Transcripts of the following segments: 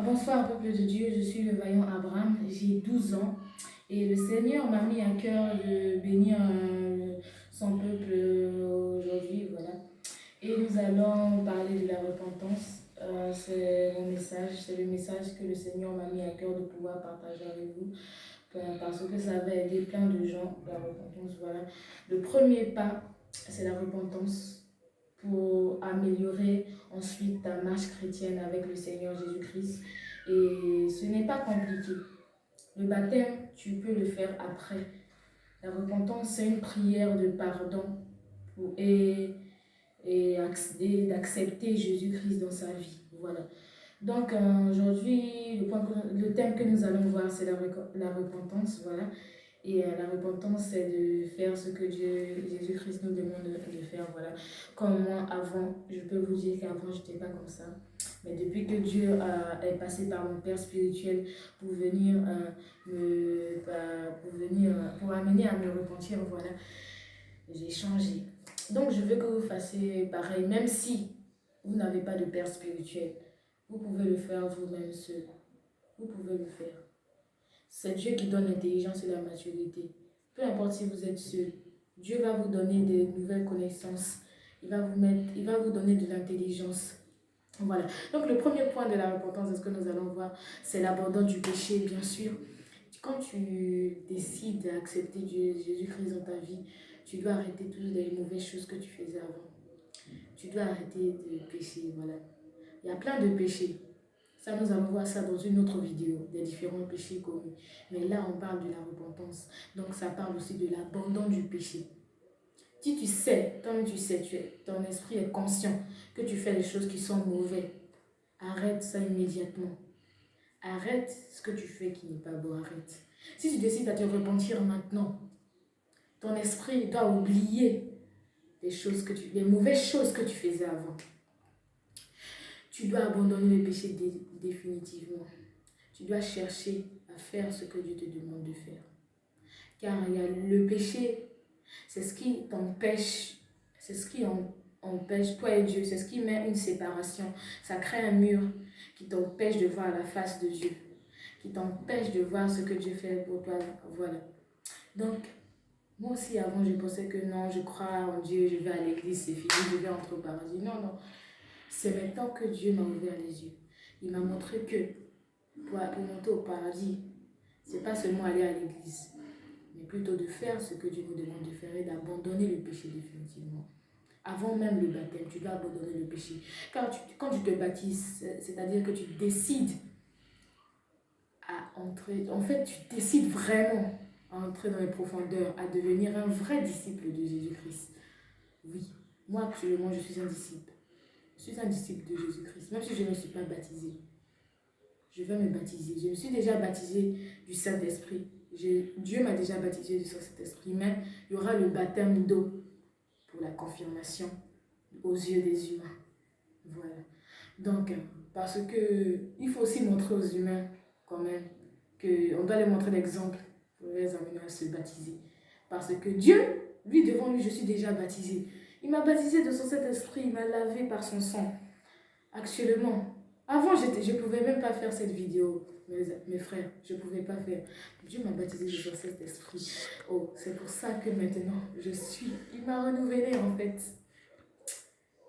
Bonsoir, peuple de Dieu, je suis le vaillant Abraham, j'ai 12 ans et le Seigneur m'a mis à cœur de bénir son peuple aujourd'hui, voilà. Et nous allons parler de la repentance. C'est mon message, c'est le message que le Seigneur m'a mis à cœur de pouvoir partager avec vous parce que ça va aider plein de gens, la repentance, voilà. Le premier pas, c'est la repentance pour améliorer ensuite ta marche chrétienne avec le Seigneur Jésus-Christ. Et ce n'est pas compliqué. Le baptême, tu peux le faire après. La repentance, c'est une prière de pardon et d'accepter Jésus-Christ dans sa vie. Voilà. Donc aujourd'hui, le thème que nous allons voir, c'est la repentance. Voilà. Et la repentance, c'est de faire ce que Jésus-Christ nous demande de faire. Voilà. Comme moi, avant, je peux vous dire qu'avant, je n'étais pas comme ça. Mais depuis que Dieu est passé par mon Père spirituel pour venir, pour amener à me repentir, voilà, j'ai changé. Donc, je veux que vous fassiez pareil, même si vous n'avez pas de Père spirituel. Vous pouvez le faire vous-même seul. Vous pouvez le faire. C'est Dieu qui donne l'intelligence et la maturité. Peu importe si vous êtes seul, Dieu va vous donner des nouvelles connaissances. Il va vous donner de l'intelligence. Voilà. Donc le premier point de la repentance, de ce que nous allons voir, c'est l'abandon du péché, bien sûr. Quand tu décides d'accepter Jésus-Christ dans ta vie, tu dois arrêter toutes les mauvaises choses que tu faisais avant. Tu dois arrêter de pécher, voilà. Il y a plein de péchés. Ça, nous allons voir ça dans une autre vidéo, des différents péchés commis. Mais là, on parle de la repentance. Donc, ça parle aussi de l'abandon du péché. Si tu sais, toi-même tu sais, ton esprit est conscient que tu fais des choses qui sont mauvaises, arrête ça immédiatement. Arrête ce que tu fais qui n'est pas bon, arrête. Si tu décides à te repentir maintenant, ton esprit doit oublier les mauvaises choses que tu faisais avant. Tu dois abandonner le péché définitivement. Tu dois chercher à faire ce que Dieu te demande de faire. Car il y a le péché, c'est ce qui t'empêche, c'est ce qui empêche toi et Dieu, c'est ce qui met une séparation. Ça crée un mur qui t'empêche de voir la face de Dieu, qui t'empêche de voir ce que Dieu fait pour toi. Voilà. Donc, moi aussi avant, je pensais que non, je crois en Dieu, je vais à l'église, c'est fini, je vais entrer au paradis. Non, non. C'est maintenant que Dieu m'a ouvert les yeux. Il m'a montré que pour monter au paradis, c'est pas seulement aller à l'église, mais plutôt de faire ce que Dieu nous demande de faire et d'abandonner le péché définitivement. Avant même le baptême, tu dois abandonner le péché. Quand tu te baptises, c'est-à-dire que tu décides à entrer, en fait, tu décides vraiment à entrer dans les profondeurs, à devenir un vrai disciple de Jésus-Christ. Oui, moi actuellement, je suis un disciple. Je suis un disciple de Jésus-Christ, même si je ne me suis pas baptisée. Je vais me baptiser. Je me suis déjà baptisée du Saint-Esprit. Dieu m'a déjà baptisé du Saint-Esprit, mais il y aura le baptême d'eau pour la confirmation aux yeux des humains. Voilà. Donc, parce que il faut aussi montrer aux humains, quand même, qu'on doit leur montrer l'exemple pour les amener à se baptiser. Parce que Dieu, lui, devant lui, je suis déjà baptisée. Il m'a baptisé de son Saint-Esprit, il m'a lavé par son sang. Actuellement, avant, je ne pouvais même pas faire cette vidéo, mes frères, je ne pouvais pas faire. Dieu m'a baptisé de son Saint-Esprit. Oh, c'est pour ça que maintenant, il m'a renouvelé en fait.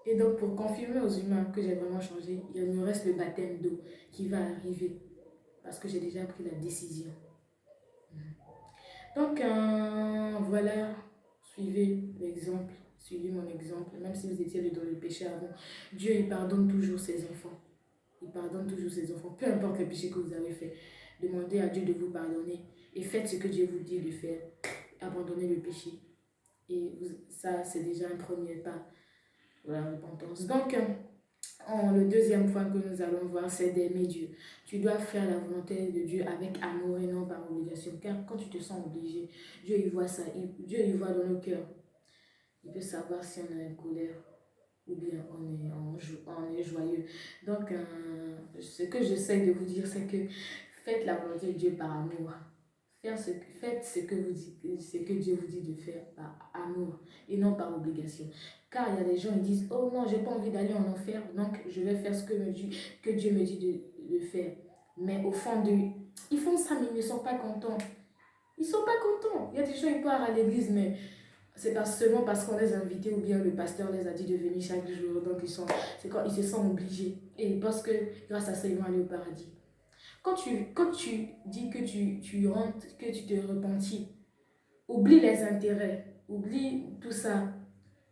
Et donc, pour confirmer aux humains que j'ai vraiment changé, il me reste le baptême d'eau qui va arriver parce que j'ai déjà pris la décision. Donc, voilà, suivez mon exemple, même si vous étiez dans le péché avant. Dieu, il pardonne toujours ses enfants. Il pardonne toujours ses enfants, peu importe le péché que vous avez fait. Demandez à Dieu de vous pardonner et faites ce que Dieu vous dit de faire. Abandonnez le péché. Et ça, c'est déjà un premier pas pour la repentance. Donc, le deuxième point que nous allons voir, c'est d'aimer Dieu. Tu dois faire la volonté de Dieu avec amour et non par obligation. Car quand tu te sens obligé, Dieu il voit ça. Dieu il voit dans nos cœurs. Il peut savoir si on est en colère ou bien on est joyeux. Donc, ce que j'essaie de vous dire, c'est que faites la volonté de Dieu par amour. Faites ce que Dieu vous dit de faire par amour et non par obligation. Car il y a des gens qui disent, oh non, j'ai pas envie d'aller en enfer, donc je vais faire ce que Dieu me dit de faire. Mais au fond d'eux, ils font ça, mais ils ne sont pas contents. Ils ne sont pas contents. Il y a des gens qui partent à l'église, mais c'est pas seulement parce qu'on les a invités ou bien le pasteur les a dit de venir chaque jour. Donc c'est quand ils se sentent obligés. Et parce que grâce à ça, ils vont aller au paradis. Quand tu dis que tu rentres, que tu te repentis, oublie les intérêts, oublie tout ça,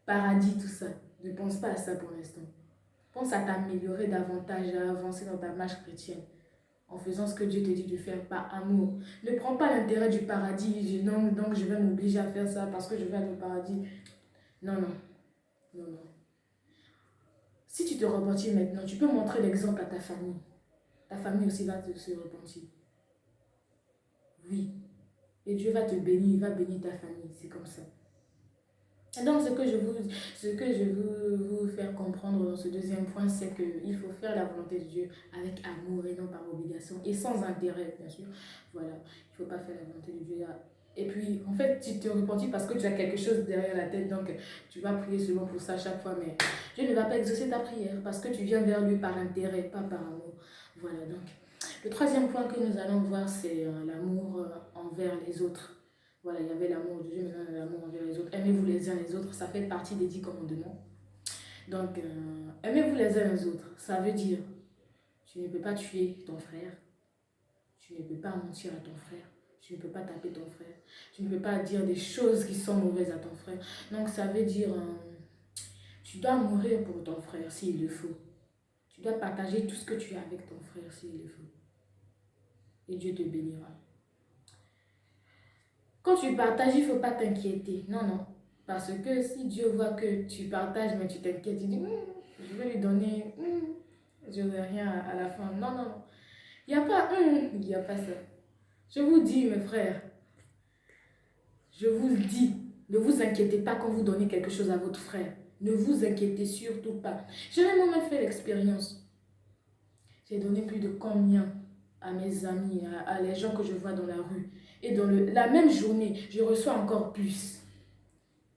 paradis, tout ça. Ne pense pas à ça pour l'instant. Pense à t'améliorer davantage, à avancer dans ta marche chrétienne en faisant ce que Dieu te dit de faire par amour. Ne prends pas l'intérêt du paradis. Non, donc je vais m'obliger à faire ça parce que je vais aller au paradis. Non, non, non, non. Si tu te repentis maintenant, tu peux montrer l'exemple à ta famille. Ta famille aussi va se repentir. Oui. Et Dieu va te bénir, il va bénir ta famille. C'est comme ça. Et donc, ce que je veux vous faire comprendre dans ce deuxième point, c'est qu'il faut faire la volonté de Dieu avec amour et non par obligation et sans intérêt, bien sûr. Voilà, il ne faut pas faire la volonté de Dieu. Et puis, en fait, tu te repentis parce que tu as quelque chose derrière la tête, donc tu vas prier seulement pour ça à chaque fois, mais Dieu ne va pas exaucer ta prière parce que tu viens vers lui par intérêt, pas par amour. Voilà, donc. Le troisième point que nous allons voir, c'est l'amour envers les autres. Voilà, il y avait l'amour de Dieu, maintenant l'amour envers les autres. Aimez-vous les uns les autres, ça fait partie des 10 commandements. Donc, aimez-vous les uns les autres, ça veut dire, tu ne peux pas tuer ton frère, tu ne peux pas mentir à ton frère, tu ne peux pas taper ton frère, tu ne peux pas dire des choses qui sont mauvaises à ton frère. Donc, ça veut dire, tu dois mourir pour ton frère s'il le faut. Tu dois partager tout ce que tu as avec ton frère s'il le faut. Et Dieu te bénira. Quand tu partages, il ne faut pas t'inquiéter. Non, non. Parce que si Dieu voit que tu partages, mais tu t'inquiètes, il dit, je vais lui donner, je n'aurai rien à la fin. Non, non, non. Il n'y a pas, il n'y a pas ça. Je vous dis, mes frères, je vous le dis, ne vous inquiétez pas quand vous donnez quelque chose à votre frère. Ne vous inquiétez surtout pas. J'ai même fait l'expérience. J'ai donné plus de combien à mes amis, à les gens que je vois dans la rue. Et dans la même journée, je reçois encore plus.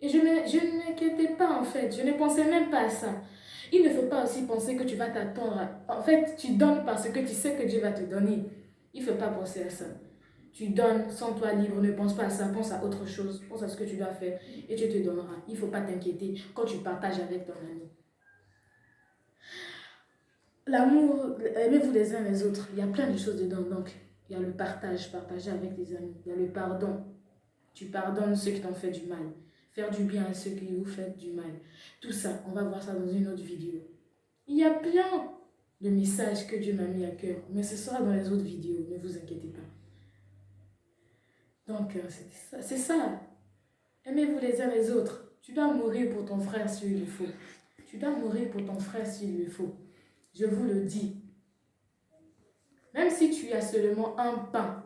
Et je ne m'inquiétais pas en fait, je ne pensais même pas à ça. Il ne faut pas aussi penser que tu vas t'attendre. En fait, tu donnes parce que tu sais que Dieu va te donner. Il ne faut pas penser à ça. Tu donnes, sens-toi libre, ne pense pas à ça, pense à autre chose, pense à ce que tu dois faire et tu te donneras. Il ne faut pas t'inquiéter quand tu partages avec ton ami. L'amour, aimez-vous les uns les autres. Il y a plein de choses dedans. Donc, il y a le partage, partager avec tes amis. Il y a le pardon. Tu pardonnes ceux qui t'ont fait du mal. Faire du bien à ceux qui vous font du mal. Tout ça, on va voir ça dans une autre vidéo. Il y a plein de messages que Dieu m'a mis à cœur. Mais ce sera dans les autres vidéos. Ne vous inquiétez pas. Donc, c'est ça. Aimez-vous les uns les autres. Tu dois mourir pour ton frère s'il le faut. Tu dois mourir pour ton frère s'il le faut. Je vous le dis. Même si tu as seulement un pain,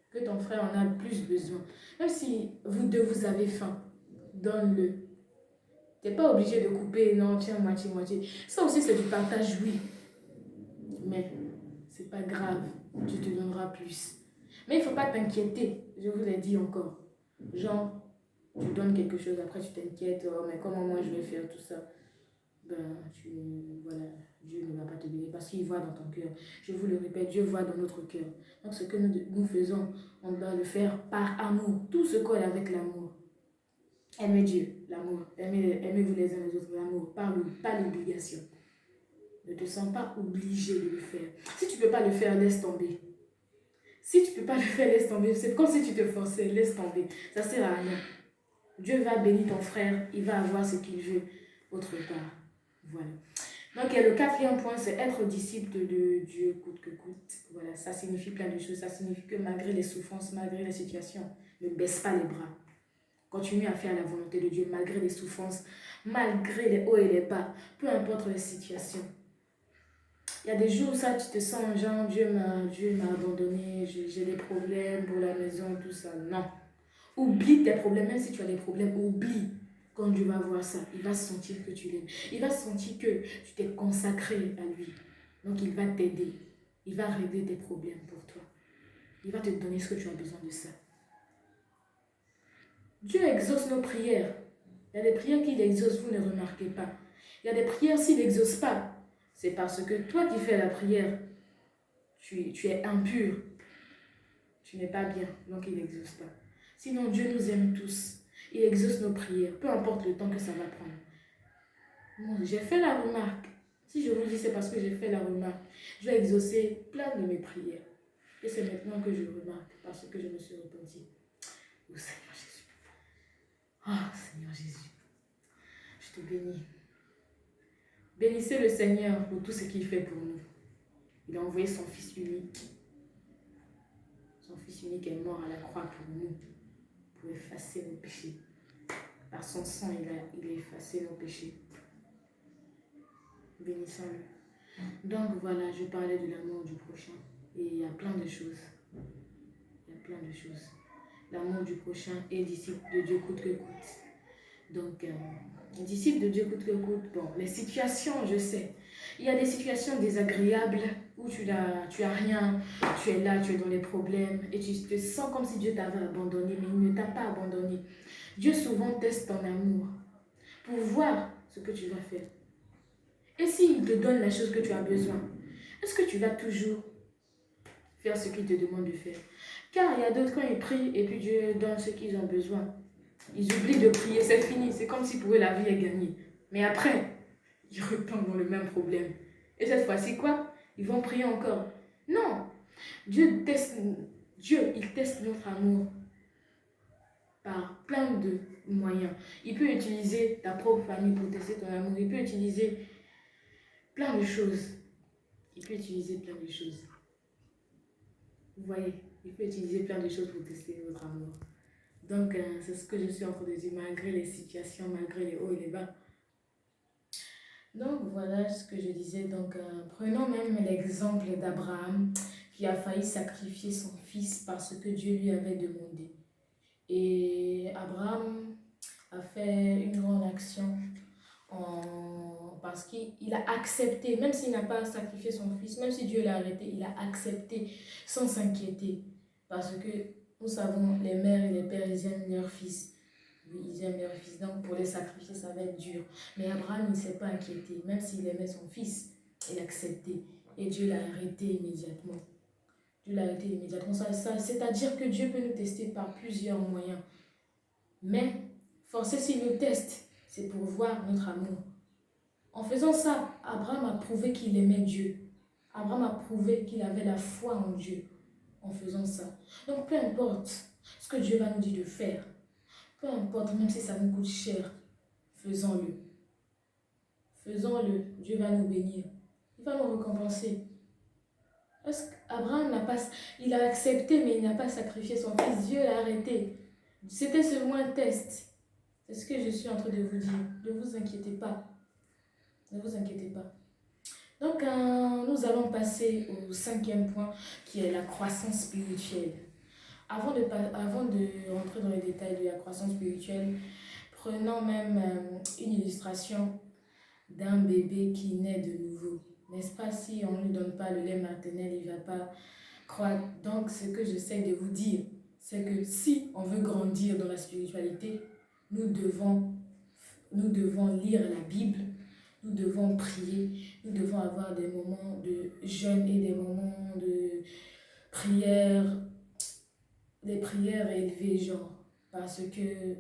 que ton frère en a plus besoin. Même si vous deux, vous avez faim, donne-le. Tu n'es pas obligé de couper, non, tiens, moitié, moitié. Ça aussi, c'est du partage, oui. Mais c'est pas grave, tu te donneras plus. Mais il ne faut pas t'inquiéter, je vous l'ai dit encore. Genre, tu donnes quelque chose, après tu t'inquiètes, oh, mais comment moi je vais faire tout ça? Ben, voilà, Dieu ne va pas te bénir parce qu'il voit dans ton cœur. Je vous le répète, Dieu voit dans notre cœur. Donc ce que nous faisons, on doit le faire par amour. Tout se colle avec l'amour. Aimez Dieu, l'amour. Aimez-vous les uns les autres, l'amour. Pas l'obligation. Ne te sens pas obligé de le faire. Si tu ne peux pas le faire, laisse tomber. Si tu ne peux pas le faire, laisse tomber. C'est comme si tu te forçais, laisse tomber. Ça ne sert à rien. Dieu va bénir ton frère, il va avoir ce qu'il veut autre part. Voilà. Donc, le quatrième point, c'est être disciple de Dieu coûte que coûte. Voilà, ça signifie plein de choses. Ça signifie que malgré les souffrances, malgré les situations, ne baisse pas les bras. Continue à faire la volonté de Dieu malgré les souffrances, malgré les hauts et les bas, peu importe les situations. Il y a des jours où ça, tu te sens genre, Dieu m'a abandonné, j'ai des problèmes pour la maison, tout ça. Non. Oublie tes problèmes, même si tu as des problèmes, oublie. Quand Dieu va voir ça, il va sentir que tu l'aimes. Il va sentir que tu t'es consacré à lui. Donc il va t'aider. Il va régler tes problèmes pour toi. Il va te donner ce que tu as besoin de ça. Dieu exauce nos prières. Il y a des prières qu'il exauce, vous ne remarquez pas. Il y a des prières, s'il n'exauce pas, c'est parce que toi qui fais la prière, tu es impur. Tu n'es pas bien, donc il n'exauce pas. Sinon, Dieu nous aime tous. Il exauce nos prières, peu importe le temps que ça va prendre. Moi, j'ai fait la remarque. Si je vous dis c'est parce que j'ai fait la remarque, je vais exaucer plein de mes prières. Et c'est maintenant que je remarque, parce que je me suis repentie. Oh Seigneur Jésus. Ah Seigneur Jésus. Je te bénis. Bénissez le Seigneur pour tout ce qu'il fait pour nous. Il a envoyé son Fils unique. Son Fils unique est mort à la croix pour nous, pour effacer nos péchés. Par son sang, il a effacé nos péchés. Bénissons-le. Donc voilà, je parlais de l'amour du prochain. Et il y a plein de choses. Il y a plein de choses. L'amour du prochain est disciple de Dieu coûte que coûte. Donc, disciple de Dieu coûte que coûte. Bon, les situations, je sais. Il y a des situations désagréables où tu as rien, tu es là, tu es dans les problèmes et tu te sens comme si Dieu t'avait abandonné, mais il ne t'a pas abandonné. Dieu souvent teste ton amour pour voir ce que tu vas faire. Et s'il te donne la chose que tu as besoin, est-ce que tu vas toujours faire ce qu'il te demande de faire? Car il y a d'autres, quand ils prient et puis Dieu donne ce qu'ils ont besoin, ils oublient de prier, c'est fini. C'est comme si pour eux la vie est gagnée. Mais après, ils retombent dans le même problème. Et cette fois-ci, quoi? Ils vont prier encore. Non. Dieu, il teste notre amour par plein de moyens. Il peut utiliser ta propre famille pour tester ton amour. Il peut utiliser plein de choses. Il peut utiliser plein de choses. Vous voyez, il peut utiliser plein de choses pour tester votre amour. Donc, c'est ce que je suis en train de dire, malgré les situations, malgré les hauts et les bas. Donc, voilà ce que je disais. Donc, prenons même l'exemple d'Abraham qui a failli sacrifier son fils parce que Dieu lui avait demandé. Et Abraham a fait une grande action parce qu'il a accepté, même s'il n'a pas sacrifié son fils, même si Dieu l'a arrêté, il a accepté sans s'inquiéter. Parce que nous savons, les mères et les pères, ils aiment leur fils. Oui, ils aiment leur fils. Donc pour les sacrifier, ça va être dur. Mais Abraham, il ne s'est pas inquiété. Même s'il aimait son fils, il a accepté. Et Dieu l'a arrêté immédiatement. Dieu l'a arrêté immédiatement. C'est-à-dire que Dieu peut nous tester par plusieurs moyens. Mais forcer s'il nous teste, c'est pour voir notre amour. En faisant ça, Abraham a prouvé qu'il aimait Dieu. Abraham a prouvé qu'il avait la foi en Dieu en faisant ça. Donc peu importe ce que Dieu va nous dire de faire, peu importe, même si ça nous coûte cher, faisons-le. Faisons-le, Dieu va nous bénir. Il va nous récompenser. Est-ce qu'Abraham il a accepté, mais il n'a pas sacrifié son fils. Dieu l'a arrêté. C'était seulement un test. C'est ce que je suis en train de vous dire. Ne vous inquiétez pas. Ne vous inquiétez pas. Donc, nous allons passer au 5e point, qui est la croissance spirituelle. Avant de rentrer dans les détails de la croissance spirituelle, prenons même une illustration d'un bébé qui naît de nouveau. N'est-ce pas? Si on ne lui donne pas le lait maternel, il ne va pas croître. Donc, ce que j'essaie de vous dire, c'est que si on veut grandir dans la spiritualité, nous devons lire la Bible, nous devons prier, nous devons avoir des moments de jeûne et des moments de prière, des prières élevées, genre, parce que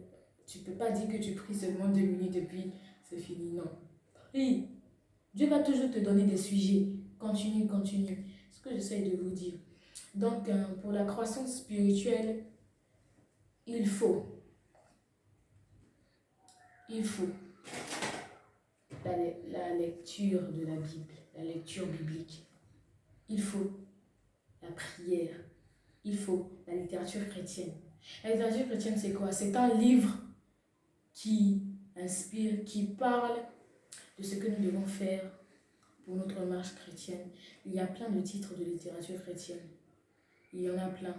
tu ne peux pas dire que tu pries seulement 2 minutes et puis c'est fini, non. Prie. Dieu va toujours te donner des sujets. Continue, continue. C'est ce que j'essaie de vous dire. Donc, pour la croissance spirituelle, il faut la lecture de la Bible, la lecture biblique. Il faut la prière. Il faut la littérature chrétienne. La littérature chrétienne, c'est quoi? C'est un livre qui inspire, qui parle de ce que nous devons faire pour notre marche chrétienne. Il y a plein de titres de littérature chrétienne. Il y en a plein.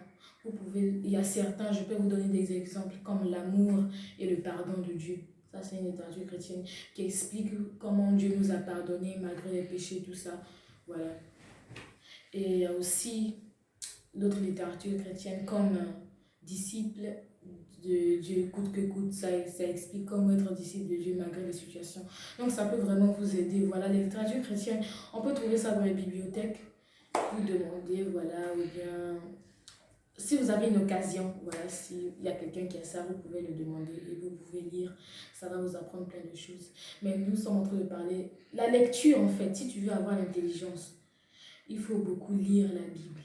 Il y a certains, je peux vous donner des exemples comme l'amour et le pardon de Dieu. Ça, c'est une littérature chrétienne qui explique comment Dieu nous a pardonné malgré les péchés, tout ça. Voilà. Et il y a aussi d'autres littératures chrétiennes comme Disciples de Dieu coûte que coûte. Ça explique comment être disciple de Dieu malgré les situations. Donc ça peut vraiment vous aider. Voilà, les littératures chrétiennes, on peut trouver ça dans les bibliothèques. Vous demandez, voilà, ou bien si vous avez une occasion, voilà, s'il y a quelqu'un qui a ça, vous pouvez le demander et vous pouvez lire. Ça va vous apprendre plein de choses. Mais nous sommes en train de parler. La lecture, en fait, si tu veux avoir l'intelligence, il faut beaucoup lire la Bible.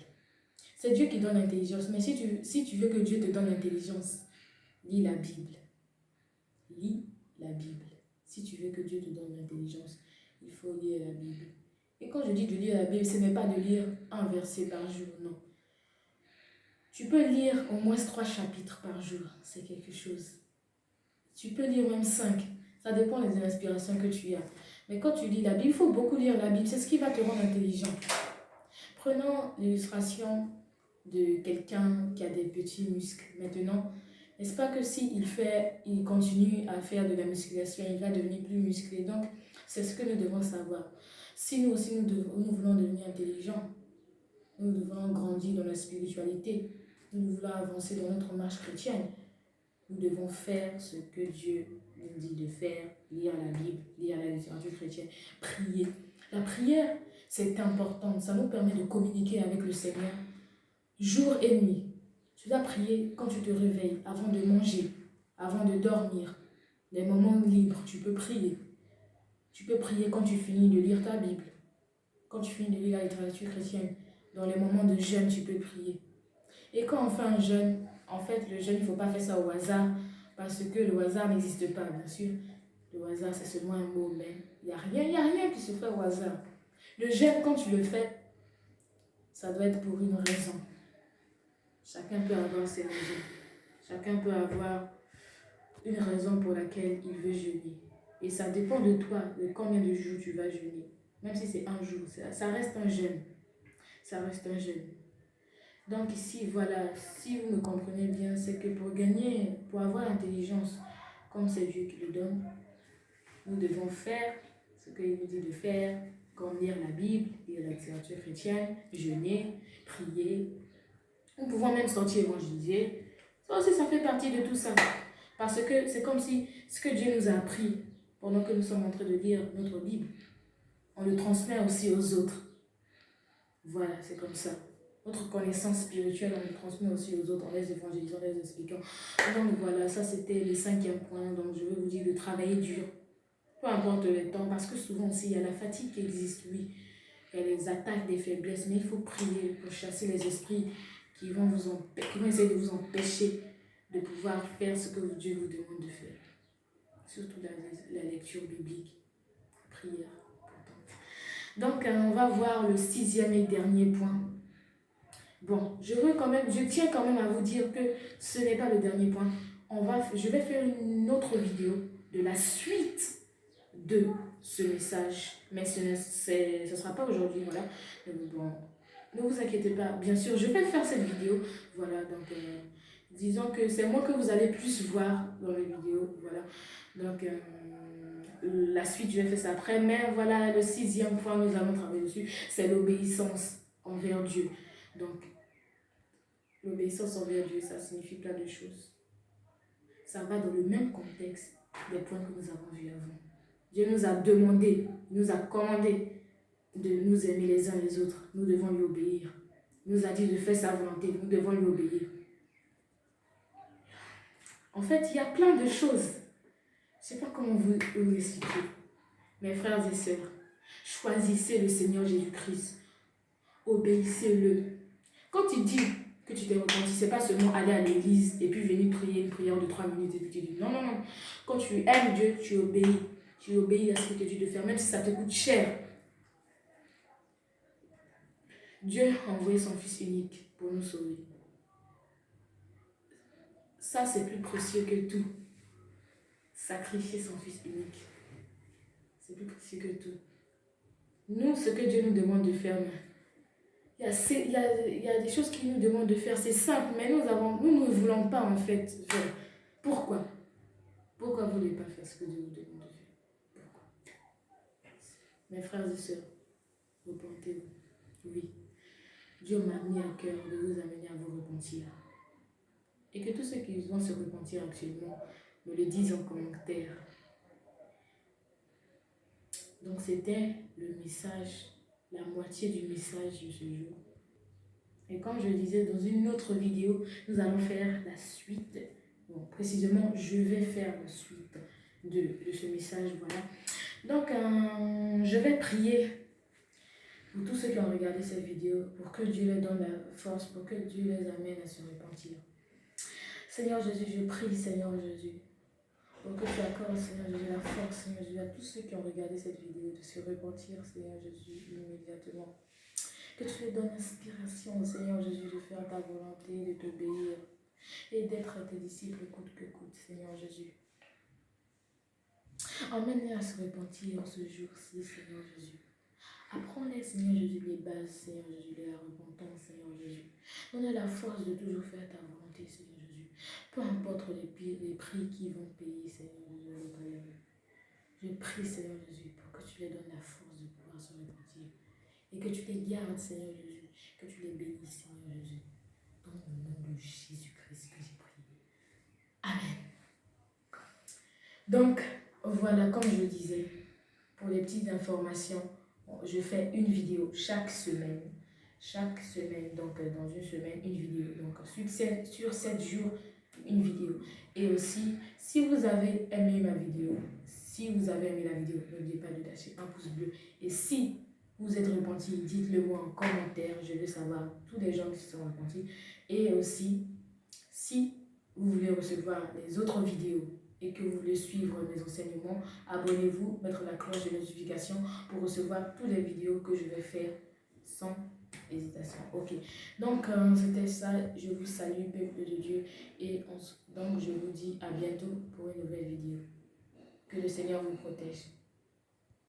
C'est Dieu qui donne l'intelligence. Mais si tu veux que Dieu te donne l'intelligence, lis la Bible. Lis la Bible. Si tu veux que Dieu te donne l'intelligence, il faut lire la Bible. Et quand je dis de lire la Bible, ce n'est pas de lire un verset par jour, non. Tu peux lire au moins 3 chapitres par jour, c'est quelque chose. Tu peux lire même 5, ça dépend des inspirations que tu as. Mais quand tu lis la Bible, il faut beaucoup lire la Bible, c'est ce qui va te rendre intelligent. Prenons l'illustration de quelqu'un qui a des petits muscles. Maintenant, n'est-ce pas que s'il il continue à faire de la musculation, il va devenir plus musclé. Donc, c'est ce que nous devons savoir. Si nous aussi, nous voulons devenir intelligents, nous devons grandir dans la spiritualité, nous voulons avancer dans notre marche chrétienne, nous devons faire ce que Dieu nous dit de faire, lire la Bible, lire la littérature chrétienne, prier. La prière, c'est important, ça nous permet de communiquer avec le Seigneur jour et nuit. Tu dois prier quand tu te réveilles, avant de manger, avant de dormir. Les moments libres, tu peux prier. Tu peux prier quand tu finis de lire ta Bible, quand tu finis de lire la littérature chrétienne. Dans les moments de jeûne, tu peux prier. Et quand on fait un jeûne, en fait, le jeûne, il ne faut pas faire ça au hasard, parce que le hasard n'existe pas, bien sûr. Le hasard, c'est seulement un mot, mais il n'y a rien qui se fait au hasard. Le jeûne, quand tu le fais, ça doit être pour une raison. Chacun peut avoir ses raisons. Chacun peut avoir une raison pour laquelle il veut jeûner. Et ça dépend de toi, de combien de jours tu vas jeûner. Même si c'est un jour, ça reste un jeûne. Ça reste un jeûne. Donc ici, voilà, si vous me comprenez bien, c'est que pour avoir l'intelligence, comme c'est Dieu qui le donne, nous devons faire ce qu'il nous dit de faire, comme lire la Bible, lire la littérature chrétienne, jeûner, prier. Nous pouvons même sortir évangéliser. Ça aussi, ça fait partie de tout ça. Parce que c'est comme si ce que Dieu nous a appris pendant que nous sommes en train de lire notre Bible, on le transmet aussi aux autres. Voilà, c'est comme ça. Notre connaissance spirituelle, on le transmet aussi aux autres en les évangélisant, en les expliquant. Donc voilà, ça c'était le 5e point. Donc je veux vous dire de travailler dur. Peu importe le temps, parce que souvent aussi il y a la fatigue qui existe, oui. Il y a les attaques des faiblesses, mais il faut prier pour chasser les esprits qui vont essayer de vous empêcher de pouvoir faire ce que Dieu vous demande de faire. Surtout la lecture biblique, prière. Donc, on va voir le 6e et dernier point. Bon, je tiens quand même à vous dire que ce n'est pas le dernier point. Je vais faire une autre vidéo de la suite de ce message. Mais ce ne sera pas aujourd'hui, voilà. Bon, ne vous inquiétez pas. Bien sûr, je vais faire cette vidéo. Voilà, donc, disons que c'est moi que vous allez plus voir dans les vidéos. Voilà, donc... la suite, je vais faire ça après, mais voilà, le 6e point, nous allons travailler dessus, c'est l'obéissance envers Dieu. Donc, l'obéissance envers Dieu, ça signifie plein de choses. Ça va dans le même contexte des points que nous avons vus avant. Dieu nous a demandé, nous a commandé de nous aimer les uns les autres. Nous devons lui obéir. Il nous a dit de faire sa volonté, nous devons lui obéir. En fait, il y a plein de choses. Je ne sais pas comment vous expliquer. Mes frères et sœurs, choisissez le Seigneur Jésus-Christ. Obéissez-le. Quand tu dis que tu t'es repenti, ce n'est pas seulement aller à l'église et puis venir prier une prière de 3 minutes et puis tu dis non, non, non. Quand tu aimes Dieu, tu obéis. Tu obéis à ce qu'il te dit de faire, même si ça te coûte cher. Dieu a envoyé son Fils unique pour nous sauver. Ça, c'est plus précieux que tout. Sacrifier son Fils unique. C'est plus précieux que tout. Nous, ce que Dieu nous demande de faire, il y a des choses qu'il nous demande de faire, c'est simple, mais nous ne voulons pas en fait faire. Pourquoi? Pourquoi vous ne voulez pas faire ce que Dieu vous demande de faire? Pourquoi? Mes frères et sœurs, repentez-vous. Oui. Dieu m'a mis à cœur de vous amener à vous repentir. Et que tous ceux qui vont se repentir actuellement me le disent en commentaire. Donc c'était le message, la moitié du message de ce jour. Et comme je disais dans une autre vidéo, nous allons faire la suite. Bon, précisément, je vais faire la suite de ce message, voilà. Donc, je vais prier pour tous ceux qui ont regardé cette vidéo, pour que Dieu leur donne la force, pour que Dieu les amène à se repentir. Seigneur Jésus, je prie, Seigneur Jésus, pour que tu accordes, Seigneur Jésus, la force, Seigneur Jésus, à tous ceux qui ont regardé cette vidéo, de se repentir, Seigneur Jésus, immédiatement. Que tu leur donnes l'inspiration, Seigneur Jésus, de faire ta volonté, de t'obéir et d'être tes disciples coûte que coûte, Seigneur Jésus. Emmène-les à se repentir ce jour-ci, Seigneur Jésus. Apprends-les, Seigneur Jésus, les bases, Seigneur Jésus, de la repentance, Seigneur Jésus. Donne la force de toujours faire ta volonté, Seigneur Jésus. Peu importe les prix qu'ils vont payer, Seigneur Jésus. Je prie, Seigneur Jésus, pour que tu les donnes la force de pouvoir se repentir. Et que tu les gardes, Seigneur Jésus. Que tu les bénisses, Seigneur Jésus. Dans le nom de Jésus-Christ que j'ai prié. Amen. Donc, voilà, comme je le disais, pour les petites informations, je fais une vidéo chaque semaine. Chaque semaine, donc dans une semaine, une vidéo. Donc sur 7 jours, une vidéo. Et aussi, si vous avez aimé ma vidéo, n'oubliez pas de lâcher un pouce bleu. Et si vous êtes repenti, dites-le moi en commentaire. Je veux savoir tous les gens qui se sont repentis. Et aussi, si vous voulez recevoir les autres vidéos et que vous voulez suivre mes enseignements, abonnez-vous, mettre la cloche de notification pour recevoir toutes les vidéos que je vais faire sans hésitation. Ok, donc c'était ça. Je vous salue, peuple de Dieu, et donc je vous dis à bientôt pour une nouvelle vidéo. Que le Seigneur vous protège.